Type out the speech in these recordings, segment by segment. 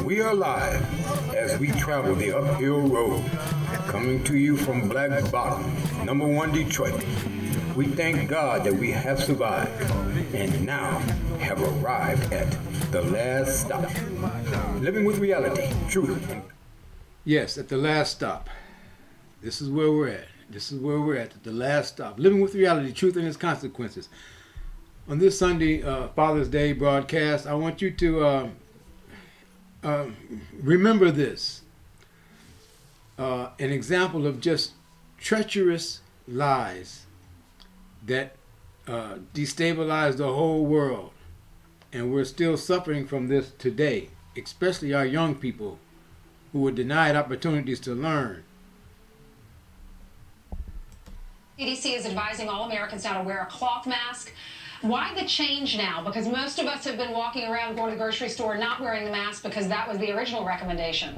We are live as we travel the uphill road, coming to you from Black Bottom, #1 Detroit. We thank God that we have survived and now have arrived at the last stop. Living with reality, truth. Yes, at the last stop. This is where we're at. This is where we're at the last stop. Living with reality, truth and its consequences. On this Sunday, Father's Day broadcast, I want you to remember this. An example of just treacherous lies that destabilize the whole world. And we're still suffering from this today, especially our young people who were denied opportunities to learn. CDC is advising all Americans now to wear a cloth mask. Why the change now? Because most of us have been walking around, going to the grocery store, not wearing the mask because that was the original recommendation.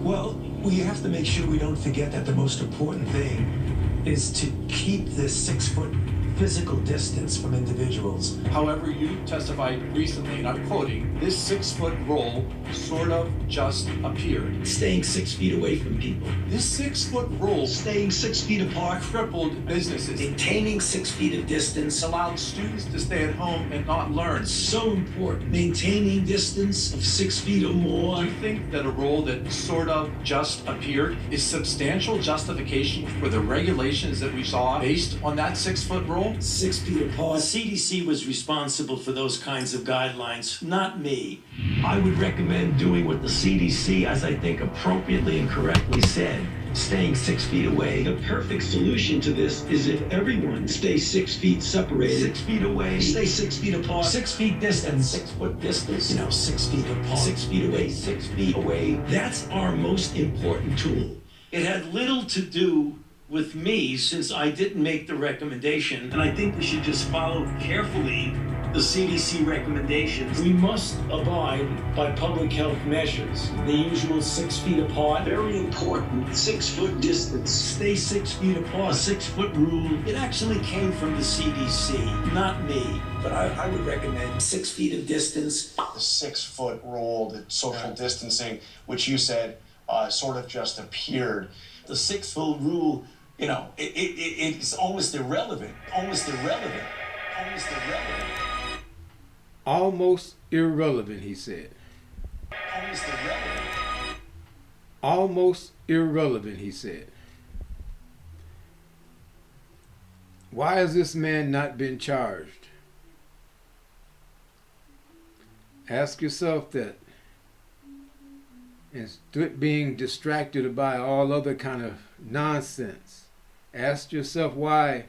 Well, we have to make sure we don't forget that the most important thing is to keep this 6-foot physical distance from individuals. However, you testified recently, and I'm quoting, this 6-foot rule sort of just appeared. Staying 6 feet away from people. This 6-foot rule Staying 6 feet apart. crippled businesses. Maintaining 6 feet of distance. Allowed students to stay at home and not learn. So important. Maintaining distance of 6 feet or more. Do you think that a rule that sort of just appeared is substantial justification for the regulations that we saw based on that 6-foot rule? 6 feet apart. The CDC was responsible for those kinds of guidelines, not me. I would recommend doing what the CDC, as I think appropriately and correctly said, staying 6 feet away. The perfect solution to this is if everyone stays 6 feet separated. 6 feet away. Stay 6 feet apart. 6 feet distance. 6-foot distance. 6 feet apart. 6 feet away. 6 feet away. That's our most important tool. It had little to do with me since I didn't make the recommendation, and I think we should just follow carefully the CDC recommendations. We must abide by public health measures. The usual 6 feet apart. Very important. 6-foot distance. Stay 6 feet apart. 6-foot rule. It actually came from the CDC, not me. But I would recommend 6 feet of distance. The 6-foot rule, the social distancing, which you said sort of just appeared. The 6-foot rule, it's almost irrelevant. Almost irrelevant. Almost irrelevant. Almost irrelevant, he said. Almost irrelevant. Almost irrelevant, he said. Why has this man not been charged? Ask yourself that. Instead of being distracted by all other kind of nonsense, ask yourself why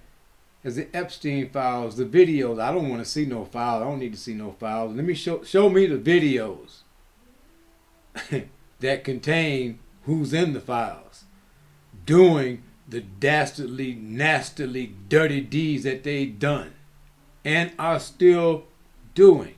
has the Epstein files, the videos, I don't want to see no files, I don't need to see no files. Let me show me the videos that contain who's in the files, doing the dastardly, nastily, dirty deeds that they've done and are still doing.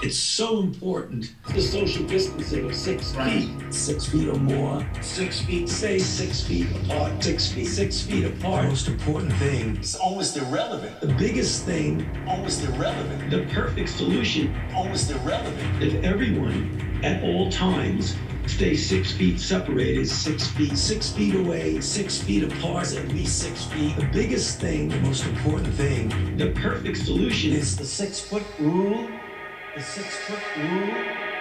It's so important. The social distancing of 6 feet. 6 feet or more. 6 feet. Stay 6 feet apart. 6 feet. 6 feet apart. The most important thing is almost irrelevant. The biggest thing, almost irrelevant. The perfect solution, almost irrelevant. If everyone at all times stay 6 feet separated, 6 feet, 6 feet away, 6 feet apart, at least 6 feet. The biggest thing, the most important thing, the perfect solution is the 6-foot rule. The 6-foot rule.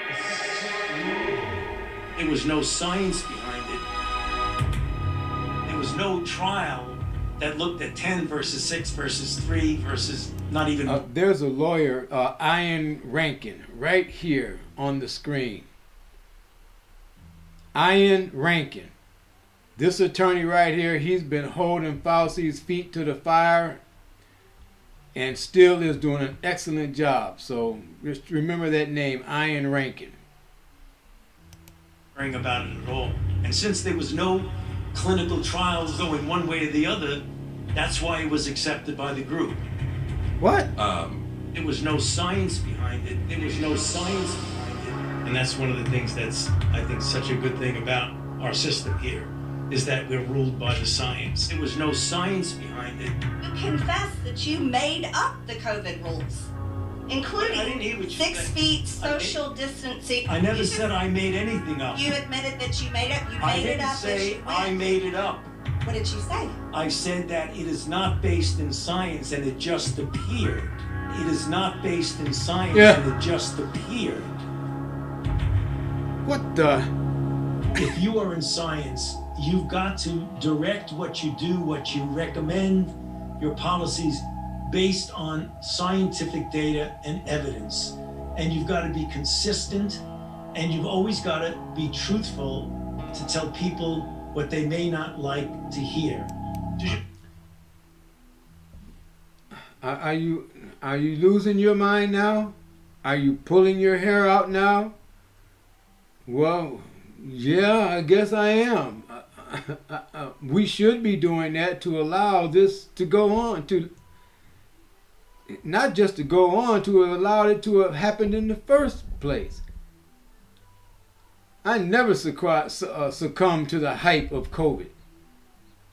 The 6-foot rule. There was no science behind it. There was no trial that looked at 10 versus 6 versus 3 versus not even... There's a lawyer, Ian Rankin, right here on the screen. Ian Rankin. This attorney right here, he's been holding Fauci's feet to the fire and still is doing an excellent job. So just remember that name, Ian Rankin. About it at all. And since there was no clinical trials going one way or the other, that's why it was accepted by the group. What? There was no science behind it. There was no science behind it. And that's one of the things that's, I think, such a good thing about our system here. is that we're ruled by the science. There was no science behind it. You confess that you made up the COVID rules, including I didn't hear what you 6 said. feet social distancing. I never said I made anything up. You admitted that you made it. You I made it didn't up as say you I went. made it up. What did you say? I said that it is not based in science and it just appeared. It is not based in science Yeah. and it just appeared. What the? If you are in science, you've got to direct what you do, what you recommend, your policies based on scientific data and evidence. And you've got to be consistent, and you've always got to be truthful to tell people what they may not like to hear. Are you losing your mind now? Are you pulling your hair out now? Well, yeah, I guess I am. We should be doing that to allow this to go on, to not just to go on, to allow it to have happened in the first place. I never succumbed to the hype of COVID.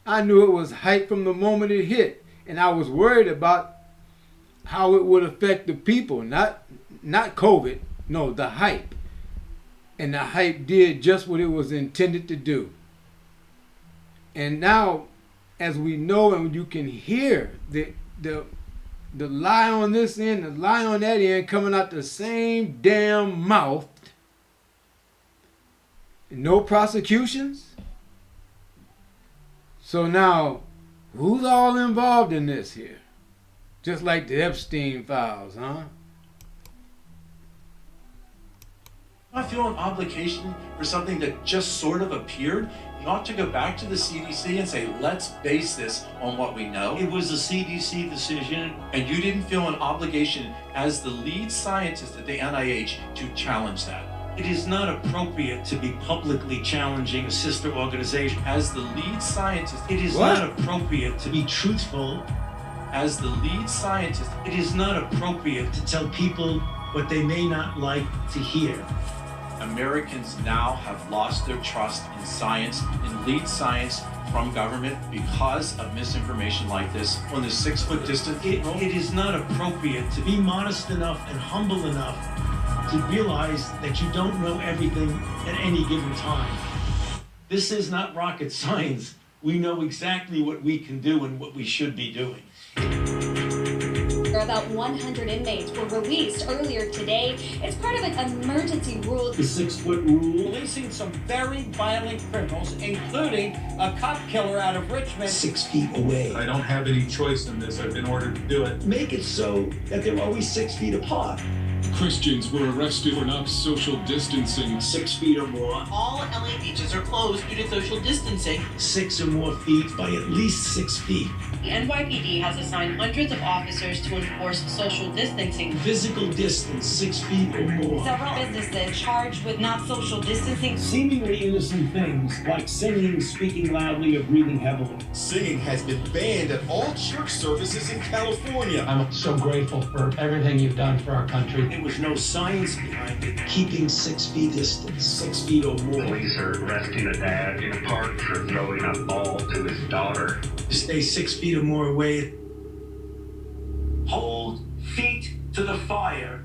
I knew it was hype from the moment it hit, and I was worried about how it would affect the people, not COVID, no, the hype. And the hype did just what it was intended to do. And now, as we know and you can hear the lie on this end, the lie on that end coming out the same damn mouth. No prosecutions. So now, who's all involved in this here? Just like the Epstein files, huh? I feel an obligation for something that just sort of appeared. You ought to go back to the CDC and say, let's base this on what we know. It was a CDC decision. And you didn't feel an obligation as the lead scientist at the NIH to challenge that. It is not appropriate to be publicly challenging a sister organization. As the lead scientist, It is What? not appropriate to be truthful. as the lead scientist, It is not appropriate to tell people what they may not like to hear. Americans now have lost their trust in science, in lead science from government because of misinformation like this on the 6-foot distance. It is not appropriate to be modest enough and humble enough to realize that you don't know everything at any given time. This is not rocket science. We know exactly what we can do and what we should be doing. About 100 inmates were released earlier today. It's part of an emergency rule. The 6-foot rule. Releasing some very violent criminals, including a cop killer out of Richmond. 6 feet away. I don't have any choice in this. I've been ordered to do it. Make it so that they're always 6 feet apart. Christians were arrested for not social distancing. 6 feet or more. All LA beaches are closed due to social distancing. 6 or more feet by at least 6 feet. The NYPD has assigned hundreds of officers to enforce social distancing. Physical distance 6 feet or more. Several businesses charged with not social distancing. Seemingly innocent things like singing, speaking loudly, or breathing heavily. Singing has been banned at all church services in California. I'm so grateful for everything you've done for our country. There was no science behind it. Keeping 6 feet distance, 6 feet or more. Police are arresting a dad in a park for throwing a ball to his daughter. Stay 6 feet or more away. Hold feet to the fire.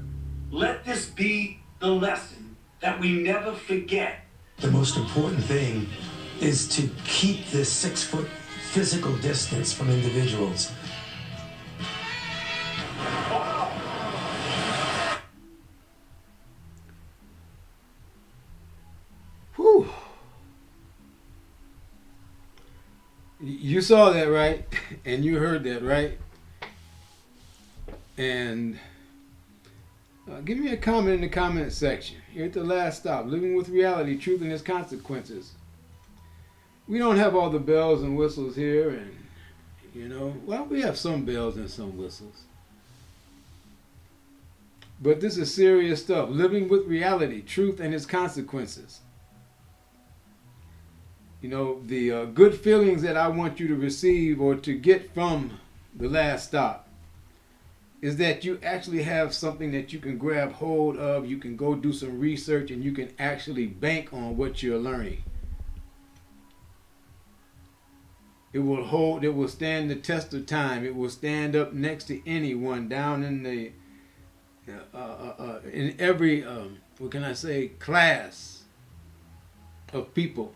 Let this be the lesson that we never forget. The most important thing is to keep this 6-foot physical distance from individuals. Whew. You saw that, right? And you heard that, right? And give me a comment in the comment section. Here at the last stop, living with reality, truth and its consequences. We don't have all the bells and whistles here, and well, we have some bells and some whistles. But this is serious stuff. Living with reality, truth and its consequences. The good feelings that I want you to receive or to get from the last stop is that you actually have something that you can grab hold of, you can go do some research, and you can actually bank on what you're learning. It will hold. It will stand the test of time. It will stand up next to anyone down in the in every what can I say, class of people.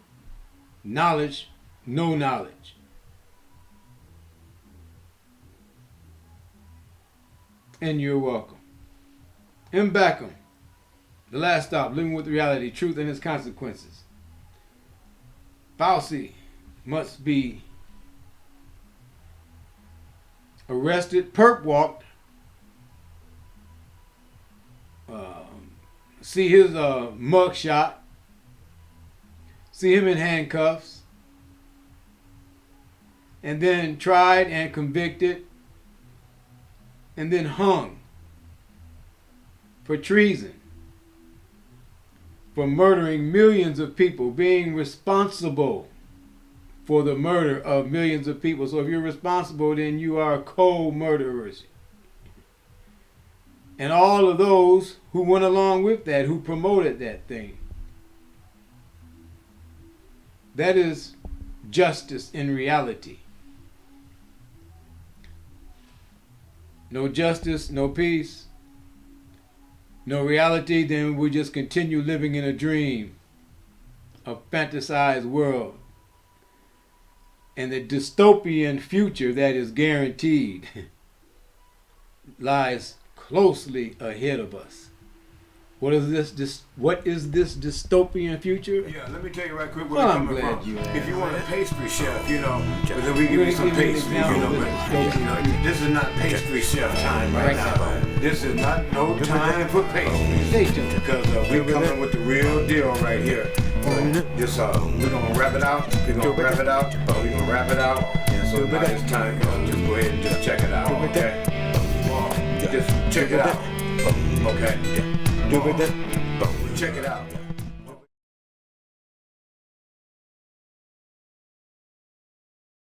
Knowledge, no knowledge. And you're welcome. M. Backham, The Last Stop, Living with Reality, Truth and Its Consequences. Fauci must be arrested, perp walked, see his mug shot, see him in handcuffs, and then tried and convicted, and then hung for treason, for murdering millions of people, being responsible for the murder of millions of people. So if you're responsible, then you are co-murderers. And all of those who went along with that, who promoted that thing. That is justice in reality. No justice, no peace, no reality, then we just continue living in a dream, a fantasized world. And the dystopian future that is guaranteed lies closely ahead of us. What is this dystopian future? Yeah, let me tell you right quick where we're coming from. If you want a pastry chef, you know, but then we give you some pastry, you know, but this is not pastry chef time right now. This is not no time for pastry. Because we're coming with the real deal right here. Just we're gonna wrap it out. We're gonna wrap it out. We're gonna wrap it out. And so now it's time. Just go ahead and just check it out. Okay. Just check it out. Okay. Check it out.